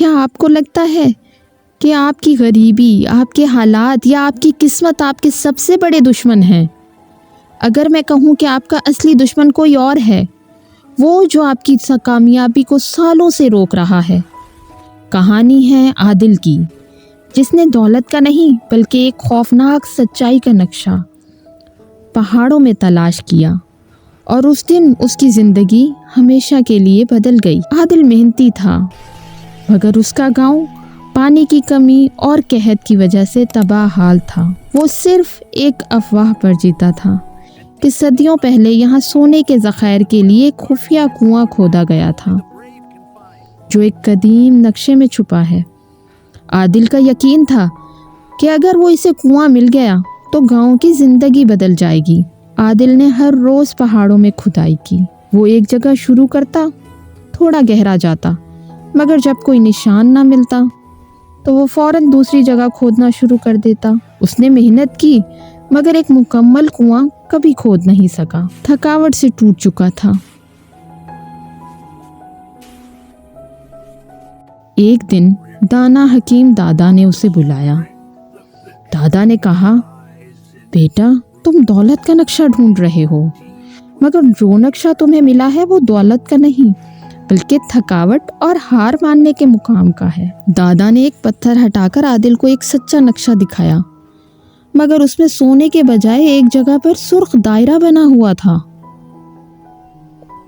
کیا آپ کو لگتا ہے کہ آپ کی غریبی، آپ کے حالات یا آپ کی قسمت آپ کے سب سے بڑے دشمن ہیں؟ اگر میں کہوں کہ آپ کا اصلی دشمن کوئی اور ہے، وہ جو آپ کی کامیابی کو سالوں سے روک رہا ہے۔ کہانی ہے عادل کی، جس نے دولت کا نہیں بلکہ ایک خوفناک سچائی کا نقشہ پہاڑوں میں تلاش کیا، اور اس دن اس کی زندگی ہمیشہ کے لیے بدل گئی۔ عادل محنتی تھا، مگر اس کا گاؤں پانی کی کمی اور قحط کی وجہ سے تباہ حال تھا۔ وہ صرف ایک افواہ پر جیتا تھا کہ صدیوں پہلے یہاں سونے کے ذخائر کے لیے ایک خفیہ کنواں کھودا گیا تھا، جو ایک قدیم نقشے میں چھپا ہے۔ عادل کا یقین تھا کہ اگر وہ اسے کنواں مل گیا تو گاؤں کی زندگی بدل جائے گی۔ عادل نے ہر روز پہاڑوں میں کھدائی کی۔ وہ ایک جگہ شروع کرتا، تھوڑا گہرا جاتا، مگر جب کوئی نشان نہ ملتا تو وہ فوراً دوسری جگہ کھودنا شروع کر دیتا۔ اس نے محنت کی، مگر ایک مکمل کنواں کبھی کھود نہیں سکا۔ تھکاوٹ سے ٹوٹ چکا تھا۔ ایک دن دانا حکیم دادا نے اسے بلایا۔ دادا نے کہا، بیٹا، تم دولت کا نقشہ ڈھونڈ رہے ہو، مگر جو نقشہ تمہیں ملا ہے وہ دولت کا نہیں بلکہ تھکاوٹ اور ہار ماننے کے مقام کا ہے۔ دادا نے ایک پتھر ہٹا کر عادل کو ایک سچا نقشہ دکھایا، مگر اس میں سونے کے بجائے ایک جگہ پر سرخ دائرہ بنا ہوا تھا۔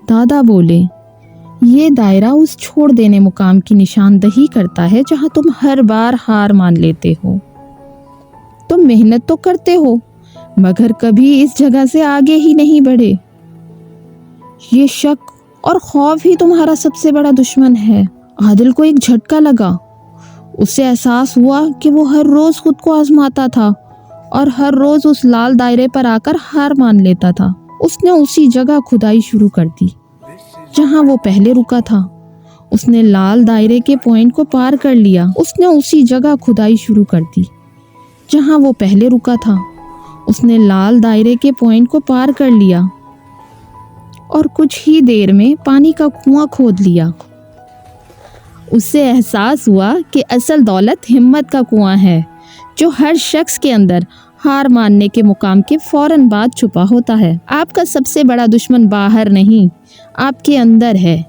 دادا بولے، یہ دائرہ اس چھوڑ دینے مقام کی نشاندہی کرتا ہے جہاں تم ہر بار ہار مان لیتے ہو۔ تم محنت تو کرتے ہو، مگر کبھی اس جگہ سے آگے ہی نہیں بڑھے۔ یہ شک اور خوف ہی تمہارا سب سے بڑا دشمن ہے۔ عادل کو ایک جھٹکا لگا۔ اسے احساس ہوا کہ وہ ہر روز خود کو آزماتا تھا اور ہر روز اس لال دائرے پر آ کر ہار مان لیتا تھا۔ اس نے اسی جگہ کھدائی شروع کر دی جہاں وہ پہلے رکا تھا۔ اس نے لال دائرے کے پوائنٹ کو پار کر لیا۔ اس نے اسی جگہ کھدائی شروع کر دی جہاں وہ پہلے رکا تھا۔ اس نے لال دائرے کے پوائنٹ کو پار کر لیا اور کچھ ہی دیر میں پانی کا کنواں کھود لیا۔ اسے احساس ہوا کہ اصل دولت ہمت کا کنواں ہے، جو ہر شخص کے اندر ہار ماننے کے مقام کے فوراً بعد چھپا ہوتا ہے۔ آپ کا سب سے بڑا دشمن باہر نہیں، آپ کے اندر ہے۔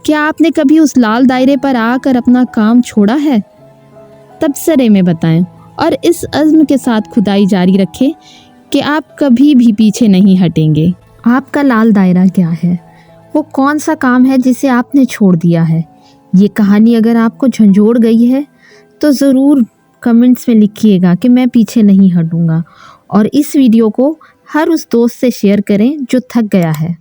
کیا آپ نے کبھی اس لال دائرے پر آ کر اپنا کام چھوڑا ہے؟ تبصرے میں بتائیں، اور اس عزم کے ساتھ کھدائی جاری رکھیں کہ آپ کبھی بھی پیچھے نہیں ہٹیں گے۔ آپ کا لال دائرہ کیا ہے؟ وہ کون سا کام ہے جسے آپ نے چھوڑ دیا ہے؟ یہ کہانی اگر آپ کو جھنجھوڑ گئی ہے تو ضرور کمنٹس میں لکھیے گا کہ میں پیچھے نہیں ہٹوں گا، اور اس ویڈیو کو ہر اس دوست سے شیئر کریں جو تھک گیا ہے۔